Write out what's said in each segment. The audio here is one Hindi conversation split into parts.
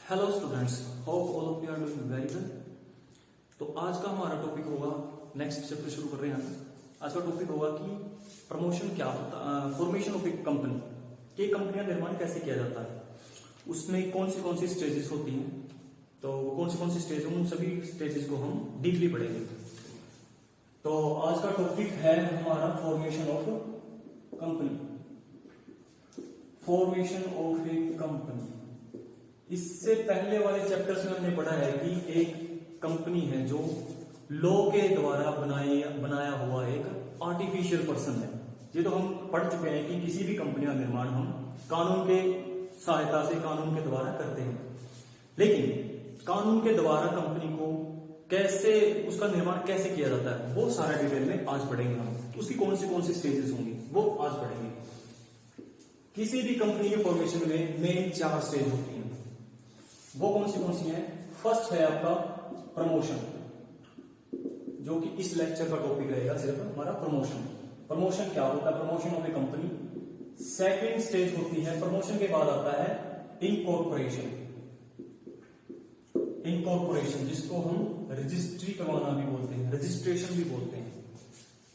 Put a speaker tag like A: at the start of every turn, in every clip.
A: Hello students, hope all of you are doing very well. तो आज का हमारा टॉपिक होगा, नेक्स्ट चैप्टर शुरू कर रहे हैं। आज का टॉपिक होगा कि प्रमोशन क्या होता है, फॉर्मेशन ऑफ एक कंपनी, कि कंपनी का निर्माण कैसे किया जाता है, उसमें कौन सी स्टेजेस होती हैं। तो कौन सी स्टेज, उन सभी स्टेजेस को हम डीपली पढ़ेंगे। तो आज का टॉपिक है हमारा formation of company, formation of A company. इससे पहले वाले चैप्टर्स में हमने पढ़ा है कि एक कंपनी है जो लॉ के द्वारा बनाया हुआ एक आर्टिफिशियल पर्सन है। ये तो हम पढ़ चुके हैं कि किसी भी कंपनी का निर्माण हम कानून के सहायता से, कानून के द्वारा करते हैं। लेकिन कानून के द्वारा कंपनी को कैसे, उसका निर्माण कैसे किया जाता है, वो सारा डिटेल में आज पढ़ेंगे हम। उसकी कौन सी स्टेजेस होंगी वो आज पढ़ेंगे। किसी भी कंपनी के फॉर्मेशन में मेन 4 स्टेज होती हैं। वो कौन सी है? फर्स्ट है आपका प्रमोशन, जो कि इस लेक्चर का टॉपिक रहेगा सिर्फ हमारा प्रमोशन। प्रमोशन क्या होता है? Promotion of A company. Second stage होती है, प्रमोशन के बाद आता है इनकॉर्पोरेशन। इनकॉर्पोरेशन जिसको हम रजिस्ट्री करवाना भी बोलते हैं, रजिस्ट्रेशन भी बोलते हैं।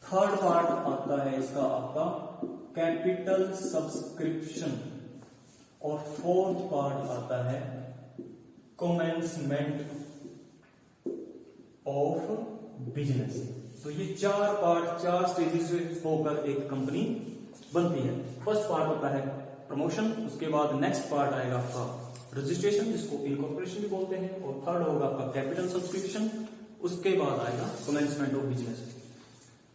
A: थर्ड पार्ट आता है इसका आपका कैपिटल सब्सक्रिप्शन। और फोर्थ पार्ट आता है कमेंसमेंट ऑफ बिजनेस। तो ये 4 पार्ट, 4 स्टेजेस से होकर एक कंपनी बनती है। फर्स्ट पार्ट होता है प्रमोशन, उसके बाद नेक्स्ट पार्ट आएगा आपका रजिस्ट्रेशन जिसको इनकॉर्पोरेशन भी बोलते हैं, और थर्ड होगा आपका कैपिटल सब्सक्रिप्शन, उसके बाद आएगा कमेंसमेंट ऑफ बिजनेस।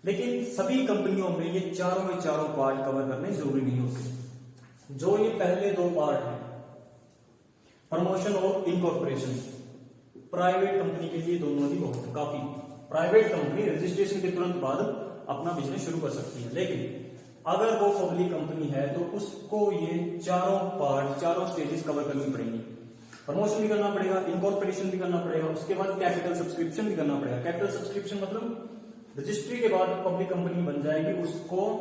A: लेकिन सभी कंपनियों में ये चारों पार्ट कवर करने जरूरी नहीं होते। जो ये पहले 2 पार्ट हैं, प्रमोशन और इनकॉर्पोरेशन, प्राइवेट कंपनी के लिए दोनों ही बहुत काफी। प्राइवेट कंपनी रजिस्ट्रेशन के तुरंत बाद अपना बिजनेस शुरू कर सकती है, लेकिन अगर वो पब्लिक कंपनी है तो उसको ये चारों पार्ट, 4 स्टेजेस कवर करनी पड़ेंगी। प्रमोशन भी करना पड़ेगा, इनकॉर्पोरेशन भी करना पड़ेगा, उसके बाद कैपिटल सब्सक्रिप्शन भी करना पड़ेगा। कैपिटल सब्सक्रिप्शन मतलब रजिस्ट्री के बाद पब्लिक कंपनी बन जाएगी, उसको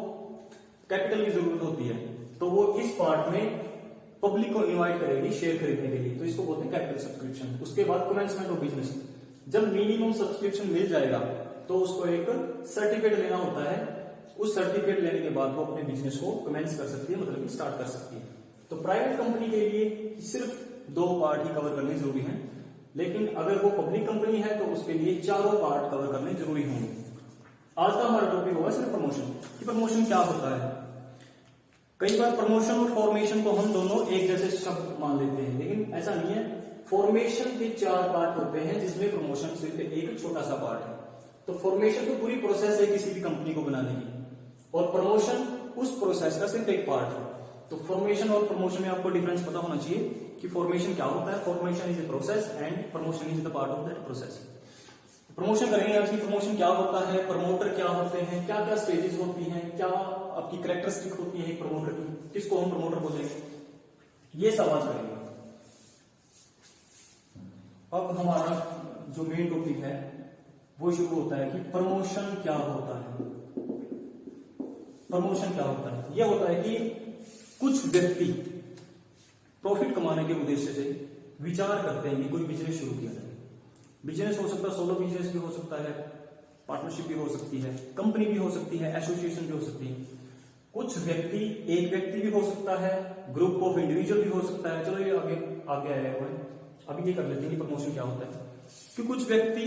A: कैपिटल की जरूरत होती है, तो वो इस पार्ट में पब्लिक को इनवाइट करेगी शेयर खरीदने के लिए, तो इसको बोलते हैं कैपिटल सब्सक्रिप्शन। उसके बाद कमेंसमेंट ऑफ बिजनेस, जब मिनिमम सब्सक्रिप्शन मिल जाएगा तो उसको एक सर्टिफिकेट लेना होता है। उस सर्टिफिकेट लेने के बाद वो अपने बिजनेस को कमेंस कर सकती है, मतलब कि स्टार्ट कर सकती है। तो प्राइवेट कंपनी के लिए सिर्फ 2 पार्ट ही कवर करने जरूरी है, लेकिन अगर वो पब्लिक कंपनी है तो उसके लिए 4 पार्ट कवर करने जरूरी होंगे। आज का हमारा टॉपिक होगा सिर्फ प्रमोशन, कि प्रमोशन क्या होता है। कई बार प्रमोशन और फॉर्मेशन को हम दोनों एक जैसे शब्द मान लेते हैं, लेकिन ऐसा नहीं है। फॉर्मेशन के 4 पार्ट होते हैं, जिसमें प्रमोशन सिर्फ एक छोटा सा पार्ट है। तो फॉर्मेशन तो पूरी प्रोसेस है किसी भी कंपनी को बनाने की, और प्रमोशन उस प्रोसेस का सिर्फ एक पार्ट है। तो फॉर्मेशन और प्रमोशन में आपको डिफरेंस पता होना चाहिए कि फॉर्मेशन क्या होता है। Formation is a process and promotion is the part of that process. Promotion करेंगे आज की, प्रमोशन क्या होता है, प्रमोटर क्या होते हैं, क्या क्या स्टेजेस होती हैं, क्या आपकी कैरेक्टरिस्टिक होती है एक प्रमोटर की, किसको हम प्रमोटर बोलेंगे, ये सब आज करेंगे। अब हमारा जो मेन टॉपिक है वो शुरू होता है कि प्रमोशन क्या होता है। प्रमोशन क्या होता है? यह होता है कि कुछ व्यक्ति प्रॉफिट कमाने के उद्देश्य से विचार करते हैं कि कोई बिजनेस शुरू किया जाए। बिजनेस हो सकता है, सोलो बिजनेस भी हो सकता है, पार्टनरशिप भी हो सकती है, कंपनी भी हो सकती है, एसोसिएशन भी हो सकती है। कुछ व्यक्ति, एक व्यक्ति भी हो सकता है, ग्रुप ऑफ इंडिविजुअल भी हो सकता है। चलो ये आगे आया हुआ है, अभी ये कर लेते हैं कि प्रमोशन क्या होता है। कि कुछ व्यक्ति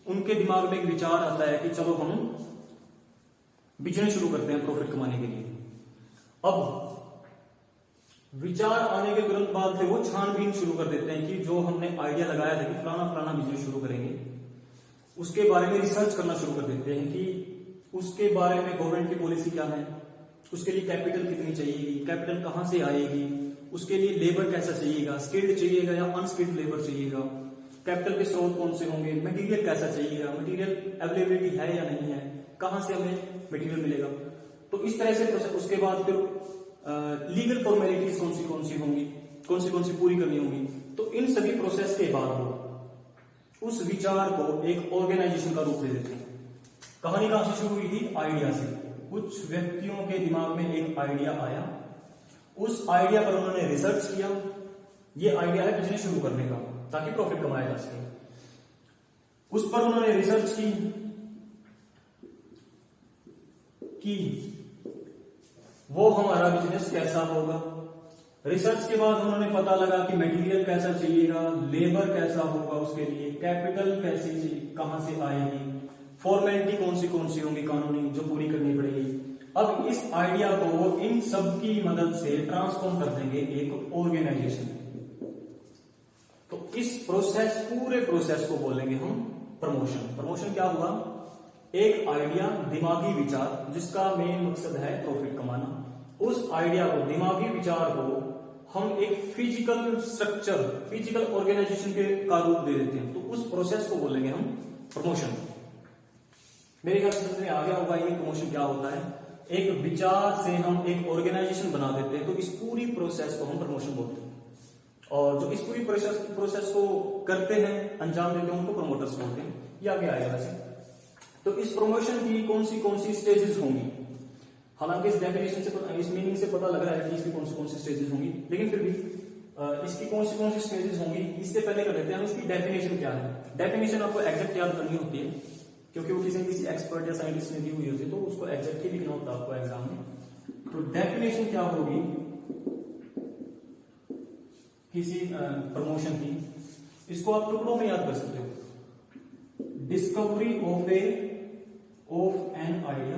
A: उनके दिमाग में एक विचार आता है कि चलो हम बिजनेस शुरू करते हैं प्रॉफिट कमाने के लिए। अब विचार आने के तुरंत बाद फिर वो छानबीन शुरू कर देते हैं कि जो हमने आइडिया लगाया था कि फलाना बिजनेस शुरू करेंगे, उसके बारे में रिसर्च करना शुरू कर देते हैं कि उसके बारे में गवर्नमेंट की पॉलिसी क्या है, उसके लिए कैपिटल कितनी चाहिएगी, कैपिटल कहां से आएगी, उसके लिए लेबर कैसा चाहिएगा, स्किल्ड चाहिएगा या अनस्किल्ड लेबर चाहिएगा, कैपिटल के स्रोत कौन से होंगे, मटेरियल कैसा चाहिएगा, मटेरियल अवेलेबिलिटी है या नहीं है, कहां से हमें मटेरियल मिलेगा। तो इस तरह से उसके बाद फिर लीगल फॉर्मेलिटीज कौन सी होंगी, कौन सी पूरी करनी होंगी। तो इन सभी प्रोसेस के बाद वो उस विचार को एक ऑर्गेनाइजेशन का रूप दे देते हैं। कहानी कहां से शुरू हुई थी? आइडिया से। कुछ व्यक्तियों के दिमाग में एक आइडिया आया, उस आइडिया पर उन्होंने रिसर्च किया, ये आइडिया है बिजनेस शुरू करने का ताकि प्रॉफिट कमाया जा सके। उस पर उन्होंने रिसर्च की वो हमारा बिजनेस कैसा होगा। रिसर्च के बाद उन्होंने पता लगा कि मटेरियल कैसा चाहिएगा, लेबर कैसा होगा, उसके लिए कैपिटल कैसी कहां से आएगी, फॉर्मेलिटी कौन सी होंगी कानूनी जो पूरी करनी पड़ेगी। अब इस आइडिया को वो इन सब की मदद से ट्रांसफॉर्म कर देंगे एक ऑर्गेनाइजेशन में। तो इस प्रोसेस पूरे प्रोसेस को बोलेंगे हम प्रमोशन। प्रमोशन क्या हुआ, एक आइडिया, दिमागी विचार जिसका मेन मकसद है प्रॉफिट कमाना, उस आइडिया को, दिमागी विचार को हम एक फिजिकल स्ट्रक्चर, फिजिकल ऑर्गेनाइजेशन के का रूप दे देते हैं। तो उस प्रोसेस को बोलेंगे हम प्रमोशन। मेरे ख्याल से समझ में आ गया होगा ये प्रमोशन क्या होता है। एक विचार से हम एक ऑर्गेनाइजेशन बना देते हैं, तो इस पूरी प्रोसेस को हम प्रमोशन बोलते हैं। और जो इस पूरी प्रोसेस को करते हैं, अंजाम देते हैं, उनको प्रमोटर्स बोलते हैं। ये आगे आएगा वैसे। तो इस प्रमोशन की कौन सी स्टेजेस होंगी, हालांकि इस डेफिनेशन से, इस मीनिंग से पता लग रहा है कि इसकी कौन सी स्टेजेस होंगी, लेकिन फिर भी इसकी कौन सी स्टेजेस होंगी इससे पहले कर लेते हैं हम इसकी डेफिनेशन क्या है। डेफिनेशन आपको एग्जैक्ट याद करनी होती है क्योंकि वो किसी एक्सपर्ट या साइंटिस्ट ने दी हुई होती है, तो उसको एग्जैक्ट ही लिखना होता है आपको एग्जाम में। तो डेफिनेशन क्या होगी किसी प्रमोशन की, इसको आप टुकड़ों में याद कर सकते हो। Discovery of an idea.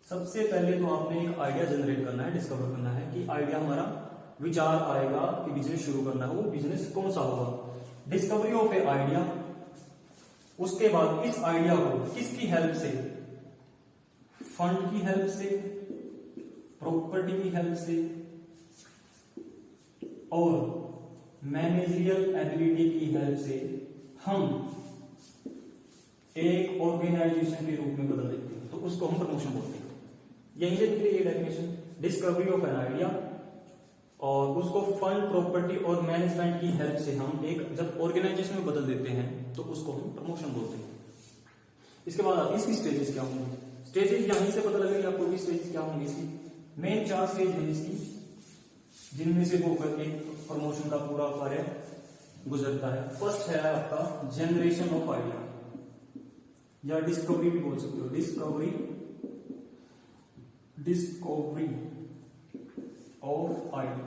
A: सबसे पहले तो आपने एक आइडिया जनरेट करना है, डिस्कवर करना है कि आइडिया हमारा विचार आएगा कि बिजनेस शुरू करना है, वो बिजनेस कौन सा होगा। Discovery of A idea. उसके बाद इस आइडिया को किसकी हेल्प से, फंड की हेल्प से, प्रॉपर्टी की हेल्प से और मैनेजरियल एबिलिटी की हेल्प से हम एक ऑर्गेनाइजेशन के रूप में बदल देते हैं, तो उसको हम प्रमोशन बोलते हैं। यहीं से निकली ये definition, discovery of an idea, और उसको फंड, प्रॉपर्टी और मैनेजमेंट की हेल्प से हम एक जब ऑर्गेनाइजेशन में बदल देते हैं तो उसको हम प्रमोशन बोलते हैं। इसके बाद इसकी स्टेजेस क्या होंगी, स्टेजेस यहीं से पता लगेगा आपको भी स्टेजेस क्या होंगी। इसकी मेन 4 स्टेज है इसकी, जिनमें से होकर एक प्रमोशन का पूरा कार्य गुजरता है। फर्स्ट है आपका जनरेशन ऑफ आइडिया, या डिस्कवरी भी बोल सकते हो, discovery of idea.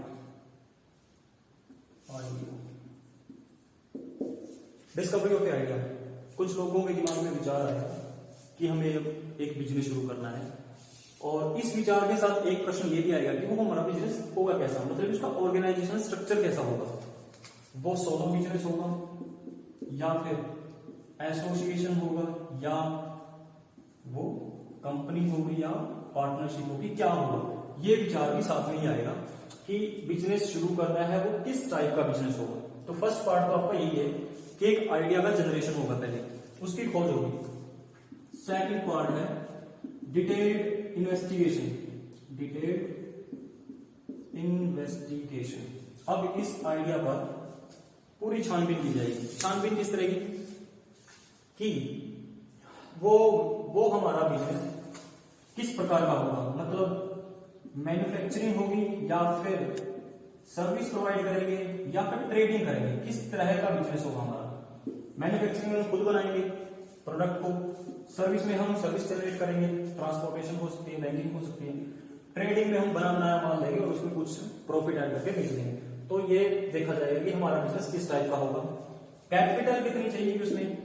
A: Discovery of idea, कुछ लोगों के दिमाग में विचार आया कि हमें एक बिजनेस शुरू करना है, और इस विचार के साथ एक प्रश्न ये भी आएगा कि वो हमारा बिजनेस होगा कैसा, मतलब उसका ऑर्गेनाइजेशन स्ट्रक्चर कैसा होगा। वो सोलो बिजनेस होगा या फिर एसोसिएशन होगा या वो कंपनी होगी या पार्टनरशिप होगी, क्या होगा। ये विचार भी साथ में ही आएगा कि बिजनेस शुरू करना है वो किस टाइप का बिजनेस होगा। तो फर्स्ट पार्ट तो आपका यही है कि एक आइडिया का जनरेशन होगा, पहले उसकी खोज होगी। सेकंड पार्ट है डिटेल्ड इन्वेस्टिगेशन, अब इस आइडिया पर पूरी छानबीन की जाएगी। छानबीन किस तरह की कि वो हमारा बिजनेस किस प्रकार का होगा, मतलब मैन्युफैक्चरिंग होगी या फिर सर्विस प्रोवाइड करेंगे या फिर ट्रेडिंग करेंगे, किस तरह का बिजनेस होगा हमारा। मैन्युफैक्चरिंग में हम खुद बनाएंगे प्रोडक्ट को, सर्विस में हम सर्विस जनरेट करेंगे, ट्रांसपोर्टेशन हो सकती है, बैंकिंग हो सकती है, ट्रेडिंग में हम बनाया माल लेंगे और उसमें कुछ प्रॉफिट ऐड करके बेच देंगे। तो ये देखा जाएगा कि हमारा बिजनेस किस टाइप का होगा। कैपिटल कितनी चाहिए उसमें,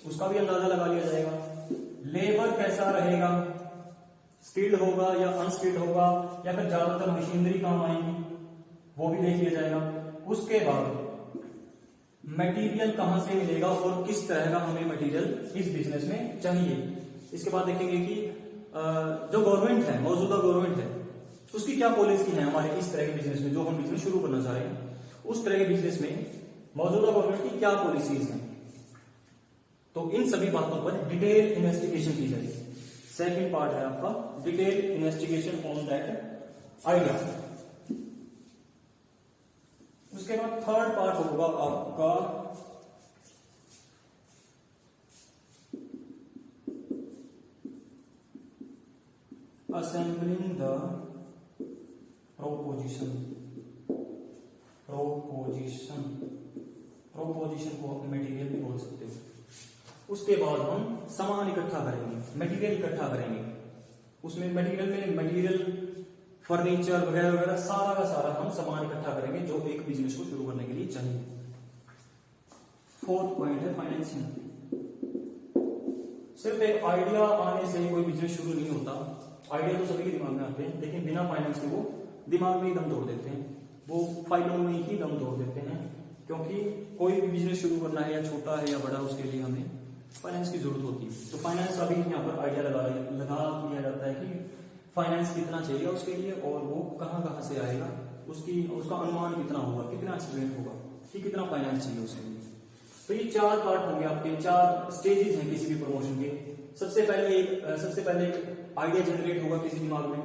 A: उसका भी अंदाजा लगा लिया जाएगा। लेबर कैसा रहेगा, स्किल्ड होगा या अनस्किल्ड होगा या फिर ज्यादातर मशीनरी काम आएगी, वो भी देख लिया जाएगा। उसके बाद मटेरियल कहां से मिलेगा और किस तरह का हमें मटेरियल इस बिजनेस में चाहिए। इसके बाद देखेंगे कि जो गवर्नमेंट है, मौजूदा गवर्नमेंट है, उसकी क्या पॉलिसी है हमारे इस तरह के बिजनेस में, जो हम बिजनेस शुरू करना चाह रहे हैं उस तरह के बिजनेस में मौजूदा गवर्नमेंट की क्या पॉलिसीज हैं। तो इन सभी बातों पर डिटेल इन्वेस्टिगेशन की जाएगी। सेकंड पार्ट है आपका detail investigation on that idea. उसके बाद थर्ड पार्ट होगा आपका असेंबलिंग द प्रोपोजिशन। प्रोपोजिशन को मटेरियल भी बोल सकते हो। उसके बाद हम सामान इकट्ठा करेंगे, मटेरियल इकट्ठा करेंगे। उसमें मटेरियल में मटेरियल, फर्नीचर वगैरह वगैरह सारा का सारा हम सामान इकट्ठा करेंगे जो एक बिजनेस को शुरू करने के लिए चाहिए। फोर्थ पॉइंट है फाइनेंसिंग। सिर्फ एक आइडिया आने से कोई बिजनेस शुरू नहीं होता। आइडिया तो सभी के दिमाग में आते हैं, लेकिन बिना फाइनेंस के वो दिमाग में ही दम तोड़ देते हैं, वो फाइलों में ही दम तोड़ देते हैं। क्योंकि कोई भी बिजनेस शुरू करना है, या छोटा है या बड़ा, उसके लिए हमें फाइनेंस की जरूरत होती है। तो फाइनेंस का भी यहाँ पर आइडिया लगा दिया जाता है कि फाइनेंस कितना चाहिए उसके लिए, और वो कहाँ कहाँ से आएगा, उसका अनुमान कितना होगा, कितना एस्टिमेट होगा कि कितना फाइनेंस चाहिए उसके लिए। तो ये 4 पार्ट होंगे आपके, 4 स्टेजेस हैं किसी भी प्रमोशन के। सबसे पहले एक आइडिया जनरेट होगा किसी दिमाग में।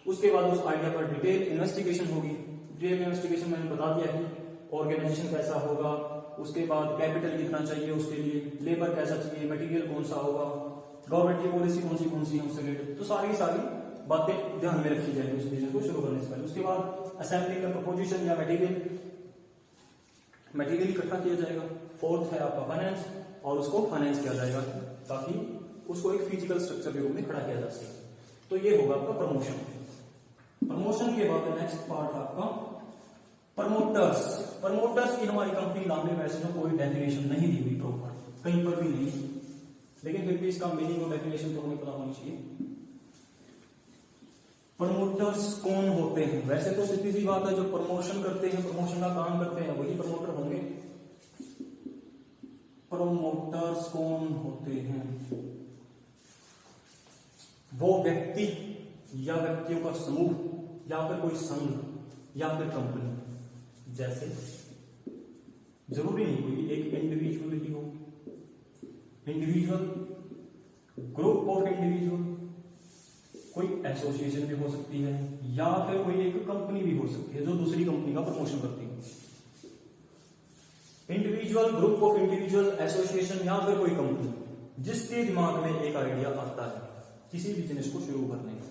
A: उसके बाद उस आइडिया पर डिटेल इन्वेस्टिगेशन होगी। डिटेल इन्वेस्टिगेशन मैंने बता दिया कि ऑर्गेनाइजेशन कैसा होगा, उसके बाद कैपिटल कितना चाहिए उसके लिए, लेबर कैसा चाहिए, मटेरियल कौन सा होगा, गवर्नमेंट की पॉलिसी कौन सी है उससे रिलेटेड। तो सारी की सारी बातें ध्यान में रखी जाएगी उस बिजनेस को शुरू करने से पहले। उसके बाद असेंबलिंग का प्रपोजिशन या मटेरियल इकट्ठा किया जाएगा। फोर्थ है आपका फाइनेंस, और उसको फाइनेंस किया जाएगा ताकि उसको एक फिजिकल स्ट्रक्चर के रूप में खड़ा किया जा सके। तो ये होगा आपका प्रमोशन। प्रमोशन के बाद नेक्स्ट पार्ट आपका प्रमोटर्स। प्रमोटर्स की हमारी कंपनी नाम में वैसे तो कोई डेफिनेशन नहीं दी हुई प्रॉपर, कहीं पर भी नहीं, लेकिन फिर भी इसका मीनिंग और डेफिनेशन तो हमें पता होनी चाहिए। प्रमोटर्स कौन होते हैं? वैसे तो सीधी सी बात है, जो प्रमोशन करते हैं, प्रमोशन का काम करते हैं, वही प्रमोटर होंगे। प्रमोटर्स कौन होते हैं? वो व्यक्ति या व्यक्तियों का समूह, या फिर कोई संघ, या फिर कंपनी। जैसे जरूरी नहीं कोई एक इंडिविजुअल ही हो, इंडिविजुअल, ग्रुप ऑफ इंडिविजुअल, कोई एसोसिएशन भी हो सकती है, या फिर कोई एक कंपनी भी हो सकती है जो दूसरी कंपनी का प्रमोशन करती है। Individual, group of individual, association, या फिर कोई कंपनी जिसके दिमाग में एक आइडिया आता है किसी बिजनेस को शुरू करने का,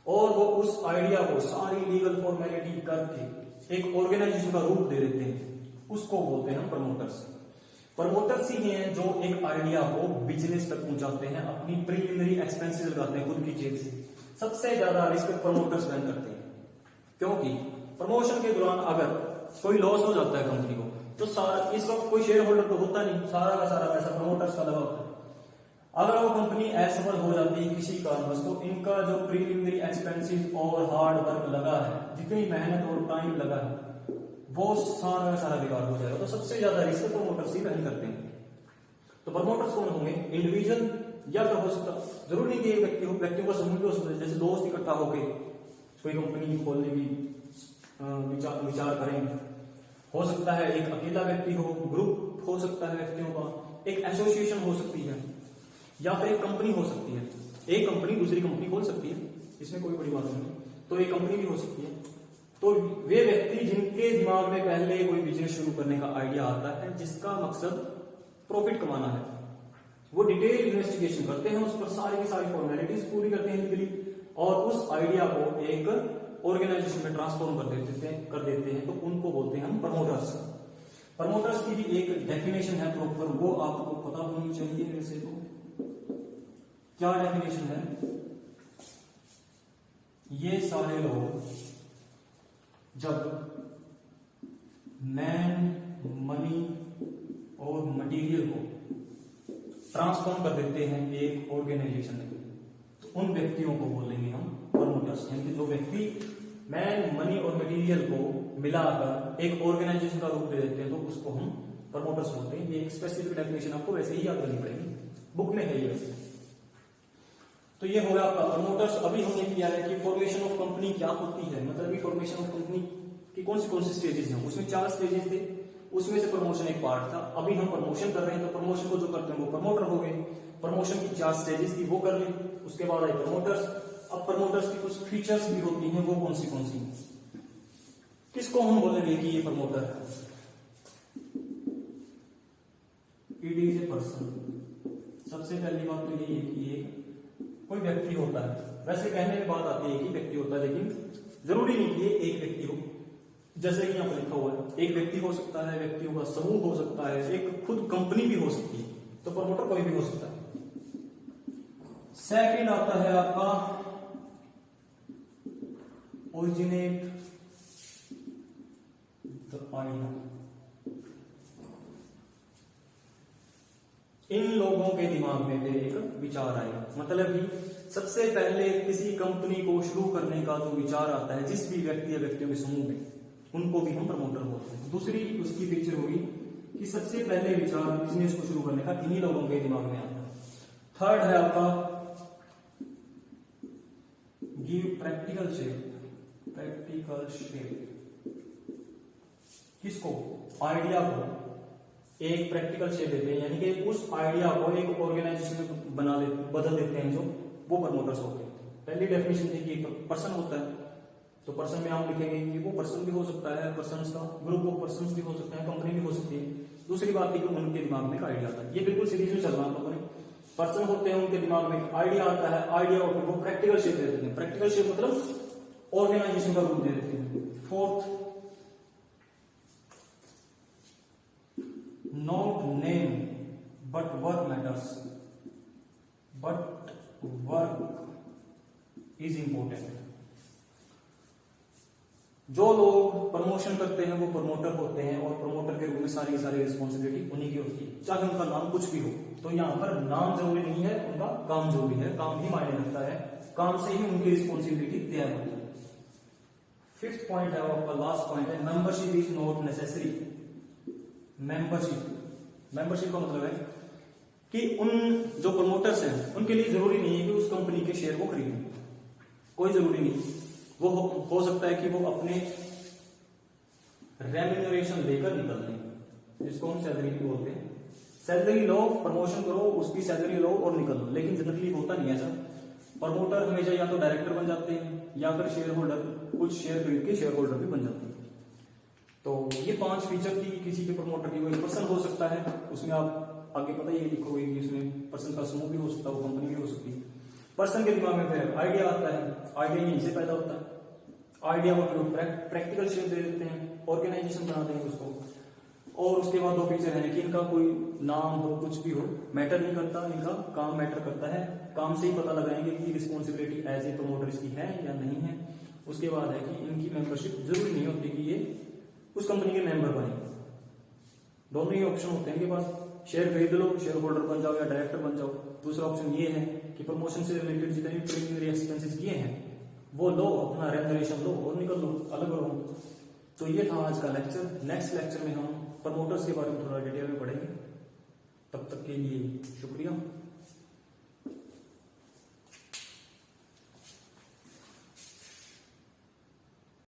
A: और वो उस आइडिया को सारी लीगल फॉर्मेलिटी करके एक ऑर्गेनाइजेशन का रूप दे देते हैं, उसको बोलते हैं प्रमोटर्स। प्रमोटर्स ही हैं जो एक आइडिया को बिजनेस तक पहुंचाते हैं, अपनी प्रीलिमिनरी एक्सपेंसेस लगाते हैं खुद की जेब से। सबसे ज्यादा रिस्क प्रमोटर्स वहन करते हैं, क्योंकि प्रमोशन के दौरान अगर कोई लॉस हो जाता है कंपनी को, तो सारा, इस वक्त कोई शेयर होल्डर तो होता नहीं, सारा का सारा पैसा प्रमोटर्स का लगा होता है। अगर वो कंपनी असफल हो जाती है किसी कारणवश, तो इनका जो प्रीलिमिनरी एक्सपेंसेस और हार्ड वर्क लगा है, जितनी मेहनत और टाइम लगा है, वो सारा का सारा बेकार हो जाएगा। तो सबसे ज्यादा रिस्क प्रमोटर्स ही वहन करते हैं। तो प्रमोटर्स कौन होंगे? इंडिविजुअल, या फिर हो सकता, जरूरी नहीं कि एक व्यक्ति हो, व्यक्तियों का समूह भी हो सकता है। जैसे दोस्त इकट्ठा होकर कोई कंपनी खोलने की विचार करें, हो सकता है एक अकेला व्यक्ति हो, ग्रुप हो सकता है व्यक्तियों का, एक एसोसिएशन हो सकती है, या फिर एक कंपनी हो सकती है। एक कंपनी दूसरी कंपनी खोल सकती है, इसमें कोई बड़ी बात नहीं। तो एक कंपनी भी हो सकती है। तो वे व्यक्ति जिनके दिमाग में पहले कोई बिजनेस शुरू करने का आइडिया आता है, जिसका मकसद प्रॉफिट कमाना है, वो डिटेल इन्वेस्टिगेशन करते हैं, उस पर सारी की सारी फॉर्मेलिटीज पूरी करते हैं लीगली, और उस आइडिया को एक ऑर्गेनाइजेशन में ट्रांसफॉर्म कर देते हैं। तो उनको बोलते हैं हम प्रमोटर्स। प्रमोटर्स की भी एक डेफिनेशन है प्रॉपर, वो आपको पता होनी चाहिए। वैसे तो क्या डेफिनेशन है? ये सारे लोग जब मैन, मनी और मटेरियल को ट्रांसफॉर्म कर देते हैं एक ऑर्गेनाइजेशन में, तो उन व्यक्तियों को बोलेंगे हम प्रमोटर्स। यानी जो व्यक्ति मैन, मनी और मटेरियल को मिलाकर एक ऑर्गेनाइजेशन का रूप दे देते हैं, तो उसको हम प्रमोटर्स बोलते हैं। ये एक स्पेसिफिक डेफिनेशन आपको वैसे ही याद करनी पड़ेगी, बुक में है ये वैसे। तो ये होगा आपका प्रमोटर्स। अभी हमने किया है कि फॉर्मेशन ऑफ कंपनी क्या होती है, मतलब फॉर्मेशन ऑफ कंपनी की कौन सी स्टेजेस हैं। उसमें 4 स्टेजेस थे, उसमें से प्रमोशन एक पार्ट था। अभी हम प्रमोशन कर रहे हैं, तो प्रमोशन को जो करते हैं वो प्रमोटर हो गए। प्रमोशन की 4 स्टेजेस थी, वो कर ली। उसके बाद आए प्रमोटर्स। अब प्रमोटर्स की कुछ फीचर्स भी होती हैं, वो कौन सी किसको हम बोलेंगे कि ये प्रमोटर है? It is a person. सबसे पहली बात तो यही है कि ये कोई व्यक्ति होता है। वैसे कहने में बात आती है कि व्यक्ति होता है, लेकिन जरूरी नहीं कि ये एक व्यक्ति हो। जैसे कि यहाँ पर लिखा हुआ है, एक व्यक्ति हो सकता है, व्यक्तियों का समूह हो सकता है, एक खुद कंपनी भी हो सकती है, तो प्रमोटर कोई भी हो सकता है। सेकंड आता है आपका ओरिजिनेट द आइडिया। इन लोगों के दिमाग में फिर एक विचार आएगा, मतलब कि सबसे पहले किसी कंपनी को शुरू करने का जो विचार आता है जिस भी व्यक्ति या व्यक्तियों के समूह में, उनको भी हम प्रमोटर बोलते हैं। दूसरी उसकी पिक्चर होगी कि सबसे पहले विचार बिजनेस को शुरू करने का इन्हीं लोगों के दिमाग में आता है। थर्ड है आपका give practical shape. Practical shape किसको? आइडिया को एक प्रैक्टिकल शेप देते हैं, यानी कि उस आइडिया को एक ऑर्गेनाइजेशन में बदल देते हैं, जो वो प्रमोटर्स होते हैं। पहली डेफिनेशन थी कि पर्सन होता है, तो पर्सन में हम लिखेंगे कि वो पर्सन भी हो सकता है, पर्सन का ग्रुप ऑफ पर्सन भी हो सकते हैं, कंपनी भी हो सकती है। दूसरी बात थी कि उनके दिमाग में एक आइडिया आता है। ये बिल्कुल सीरीज में चल रहा है लोगों ने। पर्सन होते हैं, उनके दिमाग में आइडिया आता है, आइडिया को वो प्रैक्टिकल शेप दे देते हैं। प्रैक्टिकल शेप मतलब ऑर्गेनाइजेशन का रूप दे देते हैं। Fourth, not name but work matters, but work is important. जो लोग प्रमोशन करते हैं वो प्रमोटर होते हैं, और प्रमोटर के रूप में सारी रिस्पॉन्सिबिलिटी उन्हीं की होती है, चाहे उनका नाम कुछ भी हो। तो यहाँ पर नाम जरूरी नहीं है, उनका काम जरूरी है। काम ही मायने रखता है, काम से ही उनकी रिस्पॉन्सिबिलिटी तैयार होती है। फिफ्थ पॉइंट है आपका, लास्ट पॉइंट है, membership is not necessary. Membership का मतलब है कि उन जो प्रमोटर्स हैं उनके लिए जरूरी नहीं है कि उस कंपनी के शेयर को खरीदें, कोई जरूरी नहीं। वो हो सकता है कि वो अपने रेम्यूनरेशन लेकर निकल लें, जिसको हम सैलरी भी बोलते हैं। सैलरी लो, प्रमोशन करो, उसकी सैलरी लो और निकल लो। लेकिन जनरली होता नहीं है ऐसा। प्रमोटर हमेशा या तो डायरेक्टर बन जाते हैं या फिर शेयर होल्डर, कुछ शेयर खरीद के शेयर होल्डर भी बन जाते हैं। तो ये 5 फीचर थी किसी के प्रमोटर की। कोई पर्सन हो सकता है, उसमें आप आगे पता ही लिखोगे कि उसमें पर्सन का समूह भी हो सकता है, वो कंपनी भी हो सकती है। पर्सन के दिमाग में फिर आइडिया आता है, आइडिया यहीं से पैदा होता है। आइडिया को लोग प्रैक्टिकल शेप दे देते हैं, ऑर्गेनाइजेशन बना देंगे उसको। और उसके बाद 2 फीचर है कि इनका कोई नाम हो, कुछ भी हो, मैटर नहीं करता, इनका काम मैटर करता है। काम से ही पता लगाएंगे कि रिस्पॉन्सिबिलिटी एज ए प्रमोटर इसकी है या नहीं है। उसके बाद है कि इनकी मेंबरशिप जरूरी नहीं होती कि ये उस कंपनी के मेंबर बने, दोनों ही ऑप्शन होते हैं इनके पास। शेयर खरीद लो, शेयर होल्डर बन जाओ या डायरेक्टर बन जाओ। दूसरा ऑप्शन ये है कि प्रमोशन से रिलेटेड जितने भी प्रीलिमिनरी एक्सपेंसेस किए हैं वो लो, अपना रेम्यूनरेशन लो और निकल लो, अलग रहो। तो ये था आज का लेक्चर। नेक्स्ट लेक्चर में हम प्रमोटर्स के बारे में थोड़ा डिटेल में पढ़ेंगे। तब तक के लिए शुक्रिया।